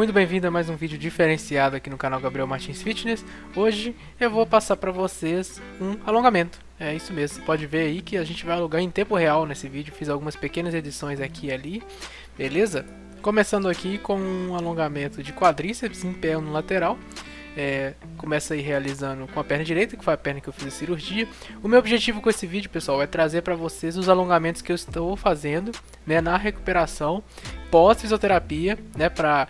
muito bem-vindo a mais um vídeo diferenciado aqui no canal Gabriel Martins Fitness. Hoje eu vou passar para vocês um alongamento. É isso mesmo, você pode ver aí que a gente vai alongar em tempo real nesse vídeo. Fiz algumas pequenas edições aqui e ali, beleza? Começando aqui com um alongamento de quadríceps em pé no lateral. Começa aí realizando com a perna direita, que foi a perna que eu fiz a cirurgia. O meu objetivo com esse vídeo, pessoal, é trazer para vocês os alongamentos que eu estou fazendo, né, na recuperação pós-fisioterapia, né, para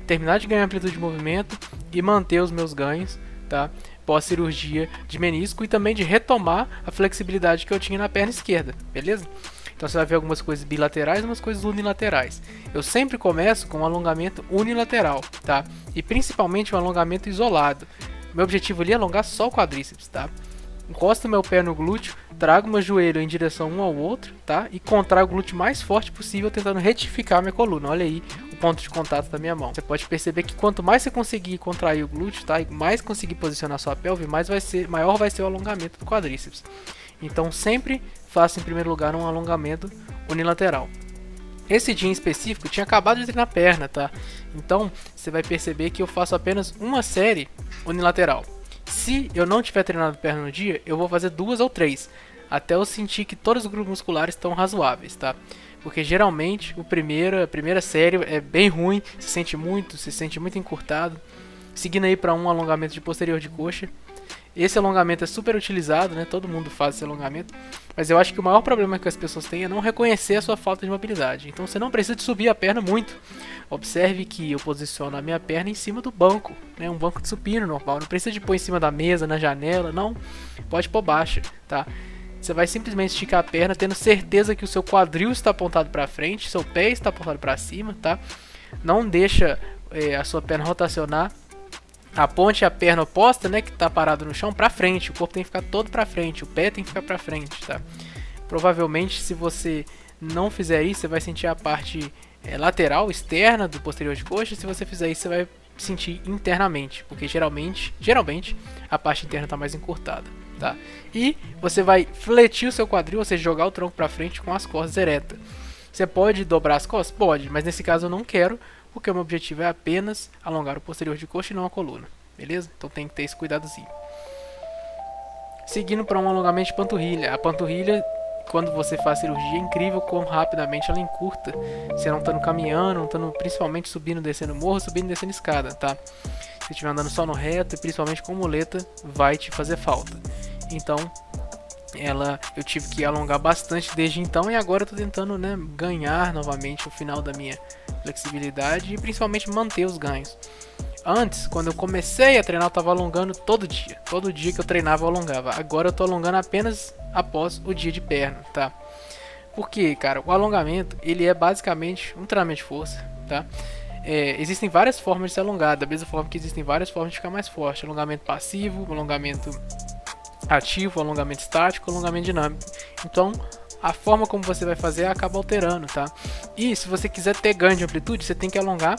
terminar de ganhar amplitude de movimento e manter os meus ganhos, tá, pós-cirurgia de menisco, e também de retomar a flexibilidade que eu tinha na perna esquerda, beleza? Então você vai ver algumas coisas bilaterais e umas coisas unilaterais. Eu sempre começo com um alongamento unilateral, tá? E principalmente um alongamento isolado. Meu objetivo ali é alongar só o quadríceps, tá? Encosto meu pé no glúteo, trago meu joelho em direção um ao outro, tá? E contraio o glúteo mais forte possível, tentando retificar minha coluna. Olha aí o ponto de contato da minha mão. Você pode perceber que quanto mais você conseguir contrair o glúteo, tá? E mais conseguir posicionar sua pelve, maior vai ser o alongamento do quadríceps. Então sempre faço em primeiro lugar um alongamento unilateral. Esse dia em específico tinha acabado de treinar a perna, tá? Então você vai perceber que eu faço apenas uma série unilateral. Se eu não tiver treinado perna no dia, eu vou fazer 2 ou 3, até eu sentir que todos os grupos musculares estão razoáveis, tá? Porque geralmente a primeira série é bem ruim, se sente muito encurtado. Seguindo aí para um alongamento de posterior de coxa. Esse alongamento é super utilizado, né? Todo mundo faz esse alongamento. Mas eu acho que o maior problema que as pessoas têm é não reconhecer a sua falta de mobilidade. Então você não precisa de subir a perna muito. Observe que eu posiciono a minha perna em cima do banco, né? Um banco de supino normal. Não precisa de pôr em cima da mesa, na janela, não. Pode pôr baixa, tá? Você vai simplesmente esticar a perna, tendo certeza que o seu quadril está apontado para frente, seu pé está apontado para cima, tá? Não deixa a sua perna rotacionar. Aponte a perna oposta, né, que está parado no chão, para frente. O corpo tem que ficar todo para frente, o pé tem que ficar para frente, tá? Provavelmente, se você não fizer isso, você vai sentir a parte lateral, externa do posterior de coxa. Se você fizer isso, você vai sentir internamente, porque geralmente a parte interna está mais encurtada, tá? E você vai fletir o seu quadril, ou seja, jogar o tronco para frente com as costas eretas. Você pode dobrar as costas? Pode, mas nesse caso eu não quero, porque o meu objetivo é apenas alongar o posterior de coxa e não a coluna, beleza? Então tem que ter esse cuidadozinho. Seguindo para um alongamento de panturrilha. A panturrilha, quando você faz cirurgia, é incrível quão rapidamente ela encurta. Você não estando caminhando, não estando principalmente subindo e descendo morro, subindo e descendo escada, tá? Se estiver andando só no reto e principalmente com muleta, vai te fazer falta. Então eu tive que alongar bastante desde então, e agora eu tô tentando, né, ganhar novamente o final da minha flexibilidade e principalmente manter os ganhos. Antes, quando eu comecei a treinar, eu tava alongando todo dia. Todo dia que eu treinava eu alongava. Agora eu tô alongando apenas após o dia de perna, tá? Porque, cara, o alongamento, ele é basicamente um treinamento de força, tá? Existem várias formas de se alongar, da mesma forma que existem várias formas de ficar mais forte. Alongamento passivo, alongamento ativo, alongamento estático, alongamento dinâmico. Então, a forma como você vai fazer acaba alterando, tá? E se você quiser ter ganho de amplitude, você tem que alongar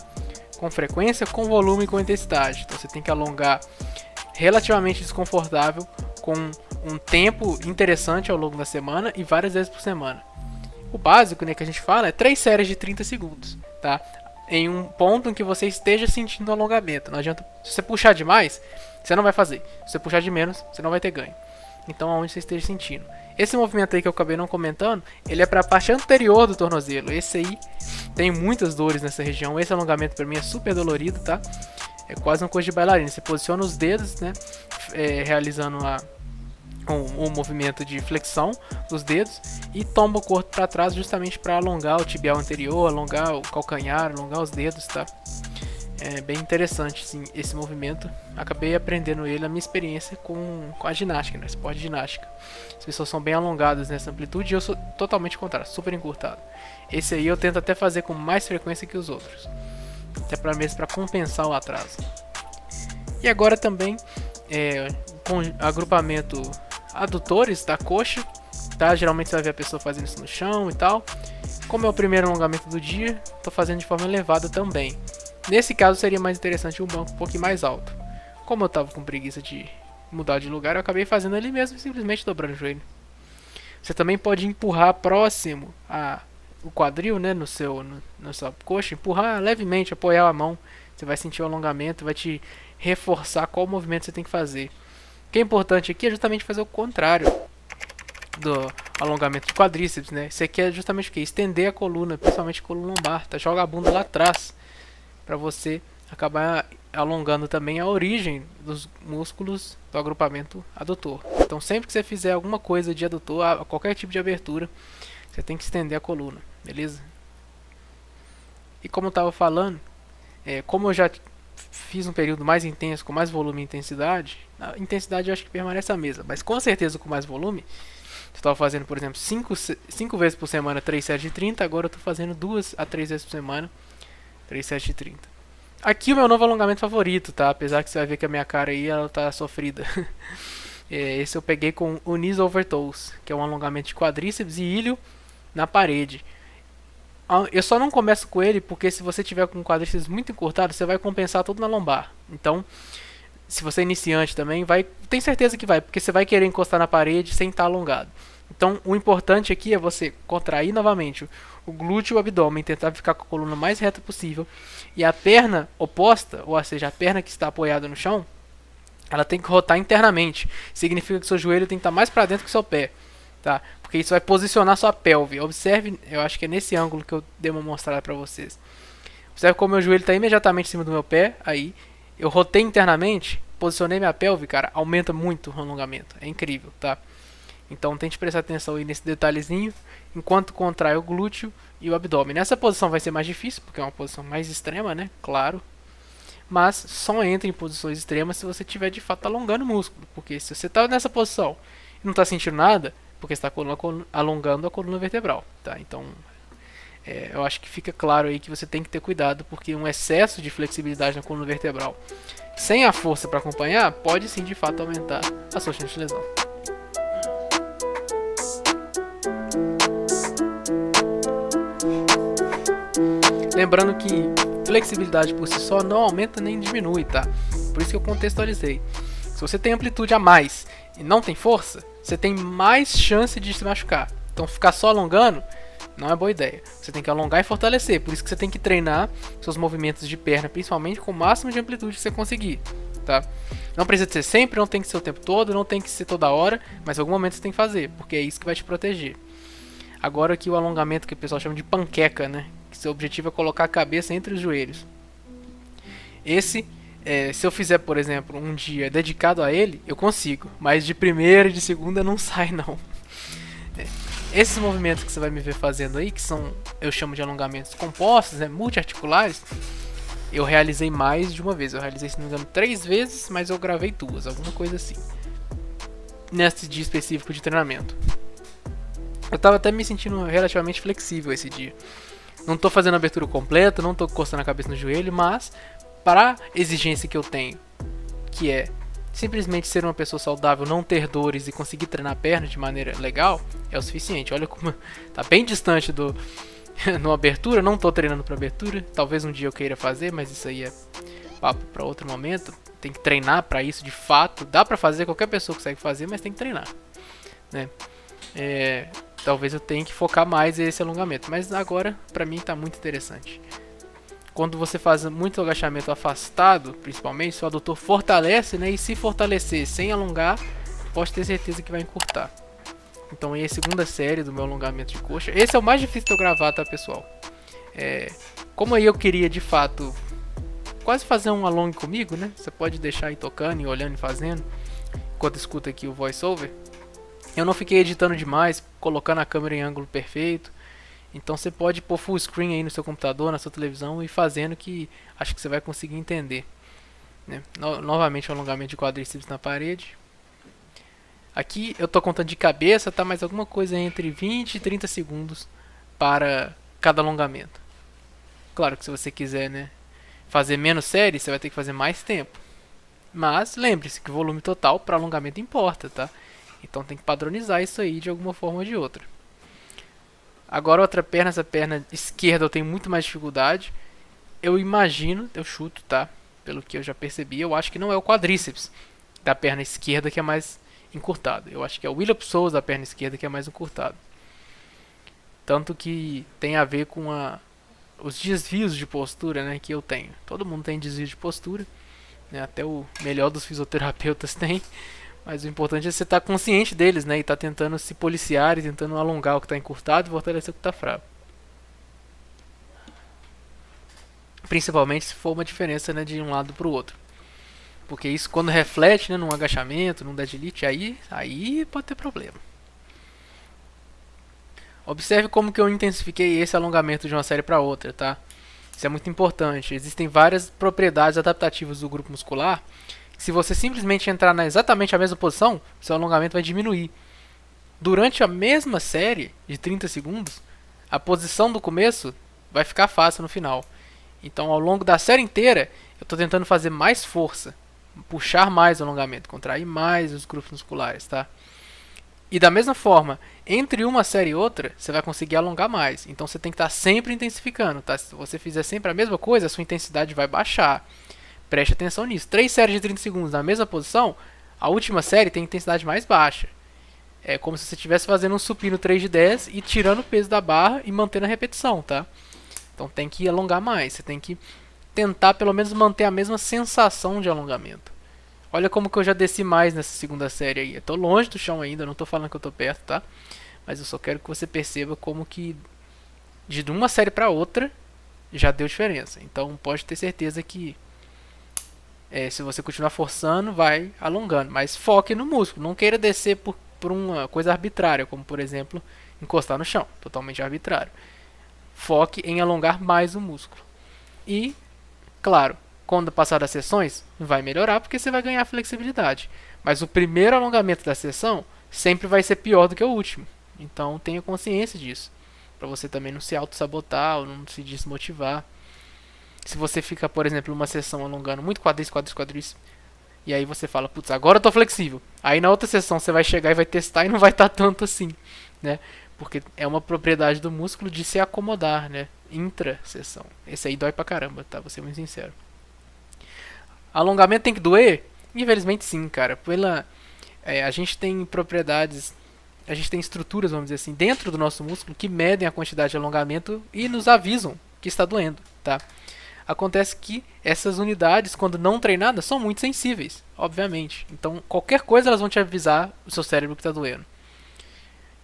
com frequência, com volume e com intensidade. Então você tem que alongar relativamente desconfortável, com um tempo interessante ao longo da semana e várias vezes por semana. O básico, né, que a gente fala é 3 séries de 30 segundos, tá? Em um ponto em que você esteja sentindo o alongamento. Não adianta, se você puxar demais, você não vai fazer. Se você puxar de menos, você não vai ter ganho. Então, aonde você esteja sentindo. Esse movimento aí que eu acabei não comentando, ele é para a parte anterior do tornozelo. Esse aí tem muitas dores nessa região. Esse alongamento para mim é super dolorido, tá? É quase uma coisa de bailarina. Você posiciona os dedos, né? Realizando um movimento de flexão dos dedos e tomba o corpo para trás justamente para alongar o tibial anterior, alongar o calcanhar, alongar os dedos, tá? É bem interessante, sim, esse movimento. Acabei aprendendo ele na minha experiência com a ginástica, né? Esporte de ginástica. As pessoas são bem alongadas nessa amplitude e eu sou totalmente contrário, super encurtado. Esse aí eu tento até fazer com mais frequência que os outros, até para compensar o atraso. E agora também com agrupamento adutores da coxa, tá? Geralmente você vai ver a pessoa fazendo isso no chão e tal. Como é o primeiro alongamento do dia, estou fazendo de forma elevada também. Nesse caso seria mais interessante um banco um pouquinho mais alto. Como eu estava com preguiça de mudar de lugar, eu acabei fazendo ali mesmo, simplesmente dobrando o joelho. Você também pode empurrar próximo o quadril, né, na sua coxa, empurrar levemente, apoiar a mão, você vai sentir o alongamento, vai te reforçar qual movimento você tem que fazer. O que é importante aqui é justamente fazer o contrário do alongamento de quadríceps, né? Isso aqui é justamente o que? Estender a coluna, principalmente a coluna lombar, tá? Joga a bunda lá atrás, para você acabar alongando também a origem dos músculos do agrupamento adutor. Então sempre que você fizer alguma coisa de adutor, qualquer tipo de abertura, você tem que estender a coluna, beleza? E como eu estava falando, como eu já fiz um período mais intenso, com mais volume e intensidade, a intensidade eu acho que permanece a mesma, mas com certeza com mais volume. Eu estava fazendo, por exemplo, 5 vezes por semana 3 sets de 30, agora eu estou fazendo 2 a 3 vezes por semana 3 sets de 30. Aqui o meu novo alongamento favorito, tá? Apesar que você vai ver que a minha cara aí, ela tá sofrida. Esse eu peguei com o Knees Over Toes, que é um alongamento de quadríceps e ilho na parede. Eu só não começo com ele porque se você tiver com o quadríceps muito encurtado, você vai compensar tudo na lombar. Então, se você é iniciante também, tem certeza que vai, porque você vai querer encostar na parede sem estar alongado. Então, o importante aqui é você contrair novamente o glúteo e o abdômen, tentar ficar com a coluna mais reta possível. E a perna oposta, ou seja, a perna que está apoiada no chão, ela tem que rotar internamente. Significa que seu joelho tem que estar mais para dentro que seu pé, tá? Porque isso vai posicionar sua pelve. Observe, eu acho que é nesse ângulo que eu dei uma mostrada para vocês. Observe como meu joelho está imediatamente em cima do meu pé, aí eu rotei internamente, posicionei minha pelve, cara, aumenta muito o alongamento. É incrível, tá? Então tente prestar atenção aí nesse detalhezinho, enquanto contrai o glúteo e o abdômen. Nessa posição vai ser mais difícil, porque é uma posição mais extrema, né? Claro. Mas só entra em posições extremas se você estiver de fato alongando o músculo. Porque se você está nessa posição e não está sentindo nada, porque está alongando a coluna vertebral, tá? Então, eu acho que fica claro aí que você tem que ter cuidado, porque um excesso de flexibilidade na coluna vertebral, sem a força para acompanhar, pode sim de fato aumentar a sua chance de lesão. Lembrando que flexibilidade por si só não aumenta nem diminui, tá? Por isso que eu contextualizei. Se você tem amplitude a mais e não tem força, você tem mais chance de se machucar. Então ficar só alongando não é boa ideia. Você tem que alongar e fortalecer. Por isso que você tem que treinar seus movimentos de perna, principalmente com o máximo de amplitude que você conseguir, tá? Não precisa ser sempre, não tem que ser o tempo todo, não tem que ser toda hora, mas em algum momento você tem que fazer, porque é isso que vai te proteger. Agora aqui o alongamento que o pessoal chama de panqueca, né? Que seu objetivo é colocar a cabeça entre os joelhos. Esse, se eu fizer, por exemplo, um dia dedicado a ele, eu consigo. Mas de primeira e de segunda não sai, não. Esses movimentos que você vai me ver fazendo aí, que são, eu chamo de alongamentos compostos, né, multiarticulares, eu realizei mais de uma vez. Eu realizei, se não me engano, 3 vezes, mas eu gravei 2, alguma coisa assim. Nesse dia específico de treinamento. Eu tava até me sentindo relativamente flexível esse dia. Não tô fazendo a abertura completa, não tô encostando a cabeça no joelho, mas para a exigência que eu tenho, que é simplesmente ser uma pessoa saudável, não ter dores e conseguir treinar a perna de maneira legal, é o suficiente. Olha como tá bem distante do no abertura, não tô treinando para abertura, talvez um dia eu queira fazer, mas isso aí é papo para outro momento. Tem que treinar para isso de fato. Dá para fazer, qualquer pessoa consegue fazer, mas tem que treinar, né? Talvez eu tenha que focar mais nesse alongamento, mas agora para mim está muito interessante. Quando você faz muito agachamento afastado, principalmente, seu adutor fortalece, né? E se fortalecer sem alongar, pode ter certeza que vai encurtar. Então aí é a segunda série do meu alongamento de coxa. Esse é o mais difícil de eu gravar, tá, pessoal? Como aí eu queria de fato quase fazer um along comigo, né? Você pode deixar aí tocando e olhando e fazendo enquanto escuta aqui o voiceover. Eu não fiquei editando demais, colocando a câmera em ângulo perfeito. Então você pode pôr full screen aí no seu computador, na sua televisão e fazendo, que acho que você vai conseguir entender, né? Novamente o alongamento de quadríceps na parede. Aqui eu tô contando de cabeça, tá? Mas alguma coisa entre 20 e 30 segundos para cada alongamento. Claro que se você quiser, né, fazer menos séries, você vai ter que fazer mais tempo. Mas lembre-se que o volume total para alongamento importa, tá? Então tem que padronizar isso aí de alguma forma ou de outra. Agora outra perna, essa perna esquerda eu tenho muito mais dificuldade. Eu imagino, eu chuto, tá? Pelo que eu já percebi, eu acho que não é o quadríceps da perna esquerda que é mais encurtado. Eu acho que é o iliopsoas da perna esquerda que é mais encurtado. Tanto que tem a ver com os desvios de postura, né, que eu tenho. Todo mundo tem desvio de postura, né, até o melhor dos fisioterapeutas tem. Mas o importante é você estar consciente deles, né, e estar tentando se policiar e tentando alongar o que está encurtado e fortalecer o que está fraco. Principalmente se for uma diferença, né, de um lado para o outro. Porque isso quando reflete, né, num agachamento, num deadlift, aí pode ter problema. Observe como que eu intensifiquei esse alongamento de uma série para outra, tá? Isso é muito importante. Existem várias propriedades adaptativas do grupo muscular. Se você simplesmente entrar na exatamente a mesma posição, seu alongamento vai diminuir. Durante a mesma série de 30 segundos, a posição do começo vai ficar fácil no final. Então, ao longo da série inteira, eu estou tentando fazer mais força, puxar mais o alongamento, contrair mais os grupos musculares, tá? E da mesma forma, entre uma série e outra, você vai conseguir alongar mais. Então você tem que estar sempre intensificando, tá? Se você fizer sempre a mesma coisa, a sua intensidade vai baixar. Preste atenção nisso. 3 séries de 30 segundos na mesma posição, a última série tem intensidade mais baixa. É como se você estivesse fazendo um supino 3 de 10 e tirando o peso da barra e mantendo a repetição, tá? Então tem que alongar mais. Você tem que tentar pelo menos manter a mesma sensação de alongamento. Olha como que eu já desci mais nessa segunda série aí. Eu tô longe do chão ainda, não tô falando que eu tô perto, tá? Mas eu só quero que você perceba como que de uma série para outra já deu diferença. Então pode ter certeza que se você continuar forçando, vai alongando. Mas foque no músculo. Não queira descer por uma coisa arbitrária, como por exemplo encostar no chão. Totalmente arbitrário. Foque em alongar mais o músculo. E, claro, quando passar das sessões, vai melhorar porque você vai ganhar flexibilidade. Mas o primeiro alongamento da sessão sempre vai ser pior do que o último. Então tenha consciência disso. Para você também não se auto-sabotar ou não se desmotivar. Se você fica, por exemplo, numa sessão alongando muito quadris, e aí você fala, putz, agora eu tô flexível. Aí na outra sessão você vai chegar e vai testar e não vai estar tanto assim, né? Porque é uma propriedade do músculo de se acomodar, né? Intra-sessão. Esse aí dói pra caramba, tá? Vou ser muito sincero. Alongamento tem que doer? Infelizmente sim, cara. A gente tem propriedades, a gente tem estruturas, vamos dizer assim, dentro do nosso músculo que medem a quantidade de alongamento e nos avisam que está doendo, tá? Acontece que essas unidades, quando não treinadas, são muito sensíveis, obviamente. Então, qualquer coisa elas vão te avisar o seu cérebro que está doendo.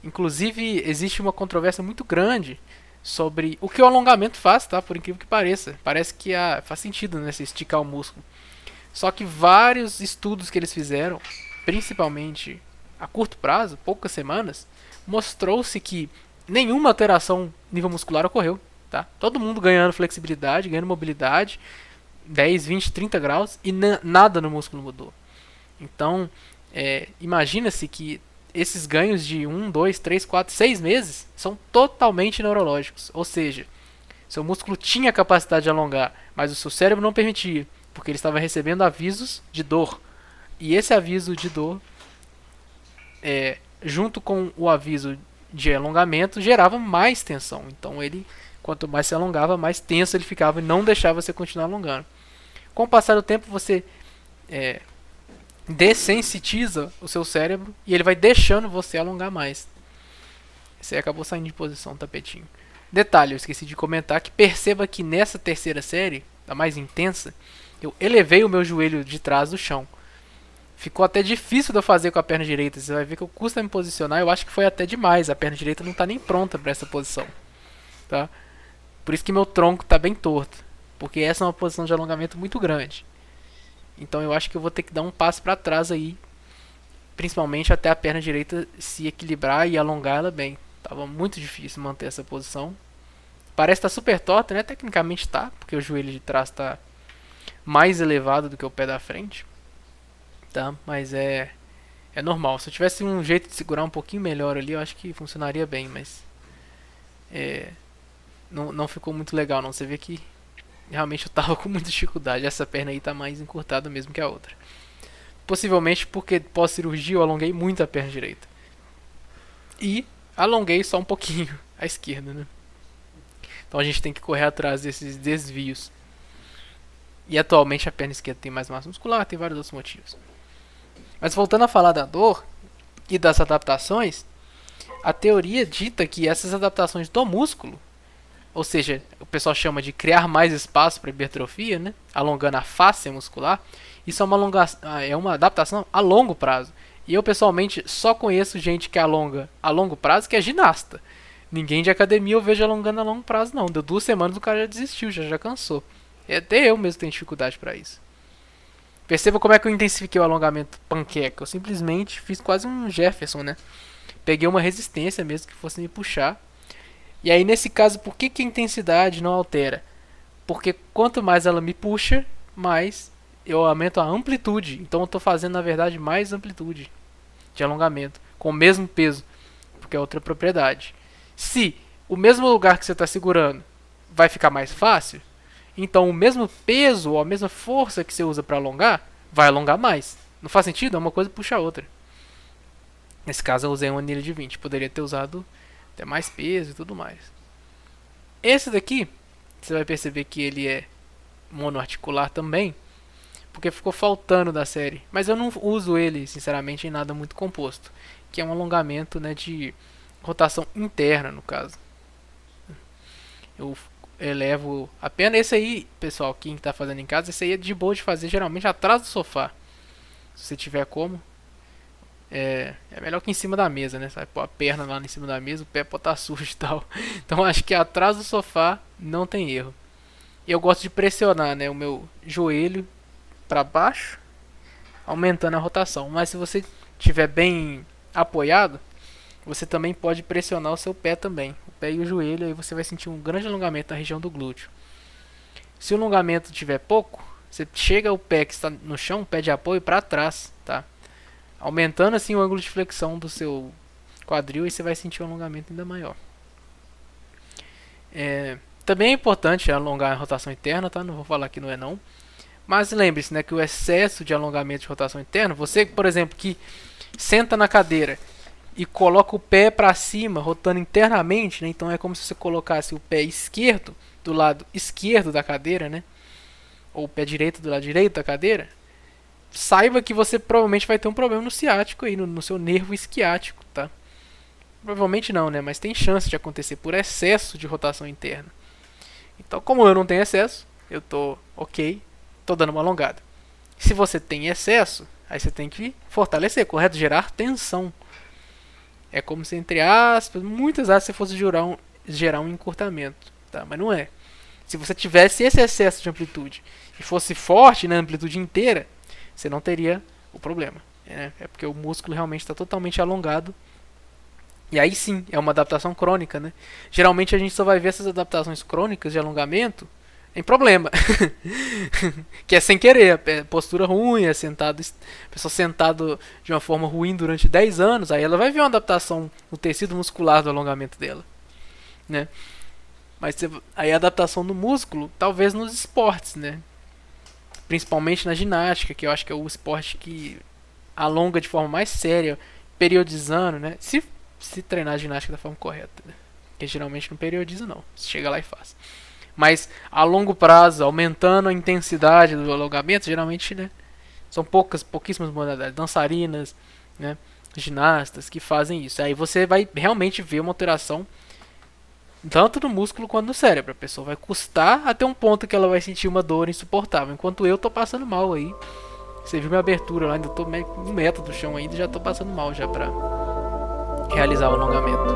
Inclusive, existe uma controvérsia muito grande sobre o que o alongamento faz, tá? Por incrível que pareça. Parece que faz sentido, né, se esticar o músculo. Só que vários estudos que eles fizeram, principalmente a curto prazo, poucas semanas, mostrou-se que nenhuma alteração nível muscular ocorreu. Tá? Todo mundo ganhando flexibilidade, ganhando mobilidade, 10, 20, 30 graus e nada no músculo mudou. Então, imagina-se que esses ganhos de 1, 2, 3, 4, 6 meses são totalmente neurológicos. Ou seja, seu músculo tinha capacidade de alongar, mas o seu cérebro não permitia, porque ele estava recebendo avisos de dor. E esse aviso de dor, junto com o aviso de alongamento, gerava mais tensão. Então quanto mais se alongava, mais tenso ele ficava e não deixava você continuar alongando. Com o passar do tempo, você dessensitiza o seu cérebro e ele vai deixando você alongar mais. Você acabou saindo de posição, tapetinho. Detalhe, eu esqueci de comentar que perceba que nessa terceira série, a mais intensa, eu elevei o meu joelho de trás do chão. Ficou até difícil de eu fazer com a perna direita. Você vai ver que eu custa me posicionar. Eu acho que foi até demais. A perna direita não está nem pronta para essa posição. Tá? Por isso que meu tronco está bem torto. Porque essa é uma posição de alongamento muito grande. Então eu acho que eu vou ter que dar um passo para trás aí. Principalmente até a perna direita se equilibrar e alongar ela bem. Tava muito difícil manter essa posição. Parece estar super torta, né? Tecnicamente está. Porque o joelho de trás está mais elevado do que o pé da frente. Tá? Mas é normal. Se eu tivesse um jeito de segurar um pouquinho melhor ali, eu acho que funcionaria bem. Mas não ficou muito legal não. Você vê que realmente eu tava com muita dificuldade. Essa perna aí tá mais encurtada mesmo que a outra. Possivelmente porque pós-cirurgia eu alonguei muito a perna direita. E alonguei só um pouquinho a esquerda, né? Então a gente tem que correr atrás desses desvios. E atualmente a perna esquerda tem mais massa muscular, tem vários outros motivos. Mas voltando a falar da dor e das adaptações, A teoria dita que essas adaptações do músculo, ou seja, o pessoal chama de criar mais espaço para hipertrofia, né? Alongando a face muscular, isso é uma adaptação a longo prazo. E eu pessoalmente só conheço gente que alonga a longo prazo, que é ginasta. Ninguém de academia eu vejo alongando a longo prazo, não. Deu 2 semanas o cara já desistiu, já cansou. Até eu mesmo tenho dificuldade para isso. Perceba como é que eu intensifiquei o alongamento panqueca. Eu simplesmente fiz quase um Jefferson, né? Peguei uma resistência mesmo que fosse me puxar. E aí nesse caso, por que a intensidade não altera? Porque quanto mais ela me puxa, mais eu aumento a amplitude. Então eu estou fazendo na verdade mais amplitude de alongamento com o mesmo peso, porque é outra propriedade. Se o mesmo lugar que você está segurando vai ficar mais fácil, então o mesmo peso ou a mesma força que você usa para alongar vai alongar mais. Não faz sentido? Uma coisa puxa a outra. Nesse caso eu usei uma anilha de 20. Poderia ter usado até mais peso e tudo mais. Esse daqui, você vai perceber que ele é monoarticular também, porque ficou faltando da série. Mas eu não uso ele, sinceramente, em nada muito composto, que é um alongamento, né, de rotação interna, no caso. Eu elevo apenas esse aí, pessoal, quem está fazendo em casa, esse aí é de boa de fazer geralmente atrás do sofá. Se você tiver como. É melhor que em cima da mesa, né? Você vai pôr a perna lá em cima da mesa, o pé pode estar sujo e tal. Então acho que atrás do sofá não tem erro. E eu gosto de pressionar, né, o meu joelho para baixo, aumentando a rotação. Mas se você estiver bem apoiado, você também pode pressionar o seu pé também. O pé e o joelho, aí você vai sentir um grande alongamento na região do glúteo. Se o alongamento tiver pouco, você chega o pé que está no chão, o pé de apoio, para trás, tá? Aumentando assim o ângulo de flexão do seu quadril, e você vai sentir um alongamento ainda maior. Também é importante alongar a rotação interna, tá? Não vou falar que não é não. Mas lembre-se, né, que o excesso de alongamento de rotação interna, você, por exemplo, que senta na cadeira e coloca o pé para cima, rotando internamente, né? Então é como se você colocasse o pé esquerdo do lado esquerdo da cadeira, né? Ou o pé direito do lado direito da cadeira. Saiba que você provavelmente vai ter um problema no ciático aí, no seu nervo isquiático, tá? Provavelmente não, né? Mas tem chance de acontecer por excesso de rotação interna. Então, como eu não tenho excesso, eu tô ok, tô dando uma alongada. Se você tem excesso, aí você tem que fortalecer, correto? Gerar tensão. É como se, entre aspas, muitas aspas, você fosse gerar um encurtamento, tá? Mas não é. Se você tivesse esse excesso de amplitude e fosse forte na amplitude inteira, você não teria o problema. É porque o músculo realmente está totalmente alongado. E aí sim, é uma adaptação crônica, né? Geralmente a gente só vai ver essas adaptações crônicas de alongamento em problema. Que é sem querer, postura ruim, a pessoa sentado de uma forma ruim durante 10 anos, aí ela vai ver uma adaptação no tecido muscular do alongamento dela, né? Mas aí a adaptação no músculo, talvez nos esportes, né? Principalmente na ginástica, que eu acho que é o esporte que alonga de forma mais séria, periodizando, né? Se treinar a ginástica da forma correta, né? Porque geralmente não periodiza não, você chega lá e faz. Mas a longo prazo, aumentando a intensidade do alongamento, geralmente, né, são pouquíssimas modalidades, dançarinas, né, ginastas que fazem isso. Aí você vai realmente ver uma alteração tanto no músculo quanto no cérebro. A pessoa vai custar até um ponto que ela vai sentir uma dor insuportável. Enquanto eu tô passando mal aí. Você viu minha abertura lá, ainda tô 1 metro do chão ainda, já tô passando mal já pra realizar o alongamento.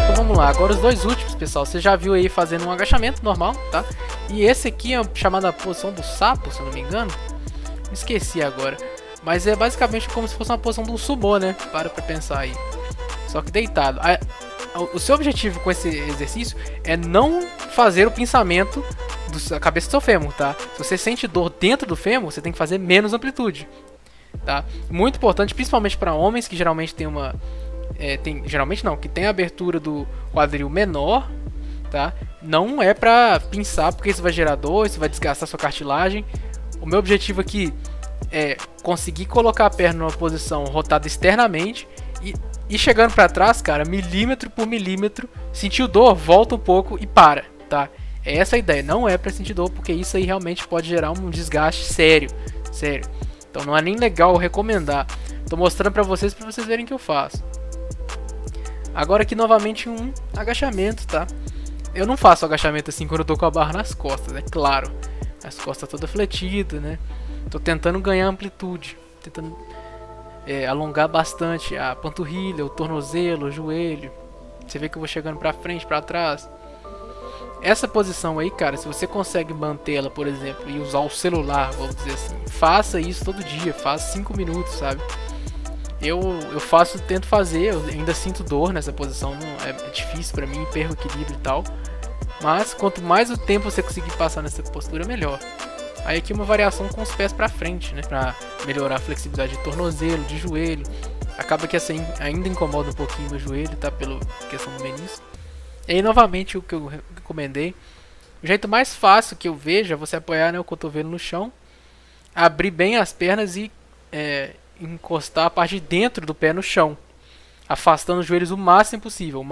Então vamos lá, agora os dois últimos, pessoal. Você já viu aí fazendo um agachamento normal, tá? E esse aqui é a chamada posição do sapo, se eu não me engano. Me esqueci agora. Mas é basicamente como se fosse uma posição de um sumô, né? Para pra pensar aí. Só que deitado. O seu objetivo com esse exercício é não fazer o pinçamento da cabeça do seu fêmur, tá? Se você sente dor dentro do fêmur, você tem que fazer menos amplitude, tá? Muito importante, principalmente para homens que geralmente tem uma... geralmente não, que tem a abertura do quadril menor, tá? Não é pra pinçar, porque isso vai gerar dor, isso vai desgastar sua cartilagem. O meu objetivo aqui é conseguir colocar a perna numa posição rotada externamente e chegando pra trás, cara, milímetro por milímetro, sentiu dor, volta um pouco e para, tá? É essa a ideia, não é pra sentir dor, porque isso aí realmente pode gerar um desgaste sério, Então não é nem legal recomendar. Tô mostrando pra vocês verem o que eu faço. Agora aqui novamente um agachamento, tá? Eu não faço agachamento assim quando eu tô com a barra nas costas, é claro. As costas toda fletida, né? Tô tentando ganhar amplitude, tentando alongar bastante a panturrilha, o tornozelo, o joelho. Você vê que eu vou chegando pra frente, pra trás. Essa posição aí, cara, se você consegue mantê-la, por exemplo, e usar o celular, vamos dizer assim, faça isso todo dia, faça 5 minutos, sabe? Eu faço, tento fazer, eu ainda sinto dor nessa posição, não, é difícil pra mim, perco equilíbrio e tal. Mas quanto mais o tempo você conseguir passar nessa postura, melhor. Aí aqui uma variação com os pés pra frente, né? Pra melhorar a flexibilidade de tornozelo, de joelho. Acaba que assim ainda incomoda um pouquinho o joelho, tá? Pela questão do menisco. E aí novamente o que eu recomendei. O jeito mais fácil que eu vejo é você apoiar, né, o cotovelo no chão. Abrir bem as pernas e encostar a parte de dentro do pé no chão. Afastando os joelhos o máximo possível,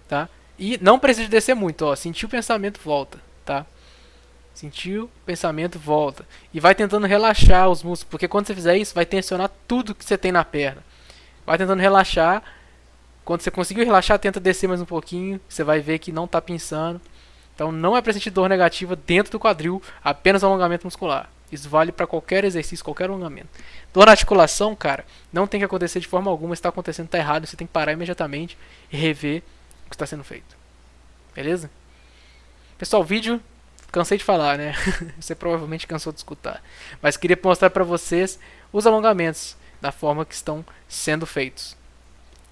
tá? E não precisa descer muito, ó. Sentiu o pensamento, volta, tá? Sentiu o pensamento, volta. E vai tentando relaxar os músculos, porque quando você fizer isso, vai tensionar tudo que você tem na perna. Vai tentando relaxar. Quando você conseguiu relaxar, tenta descer mais um pouquinho. Você vai ver que não tá pinçando. Então não é para sentir dor negativa dentro do quadril, apenas alongamento muscular. Isso vale para qualquer exercício, qualquer alongamento. Dor na articulação, cara, não tem que acontecer de forma alguma. Se está acontecendo, está errado. Você tem que parar imediatamente e rever o que está sendo feito. Beleza? Pessoal, o vídeo, cansei de falar, né? Você provavelmente cansou de escutar. Mas queria mostrar para vocês os alongamentos da forma que estão sendo feitos.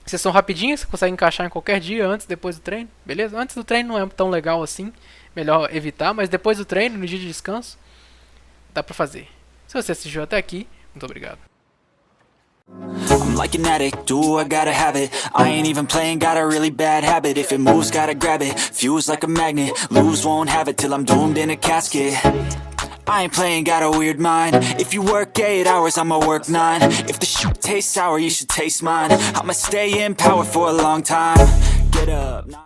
Vocês são rapidinhos, você consegue encaixar em qualquer dia, antes, depois do treino, beleza? Antes do treino não é tão legal assim, melhor evitar, mas depois do treino, no dia de descanso, dá pra fazer. Se você assistiu até aqui, muito obrigado. I'm like an addict, do I gotta have it. I ain't even playing, got a really bad habit. If it moves, gotta grab it, fuse like a magnet. Lose, won't have it till I'm doomed in a casket. I ain't playing, got a weird mind. If you work 8 hours, I'ma work 9. If the shit tastes sour, you should taste mine. I'ma stay in power for a long time. Get up.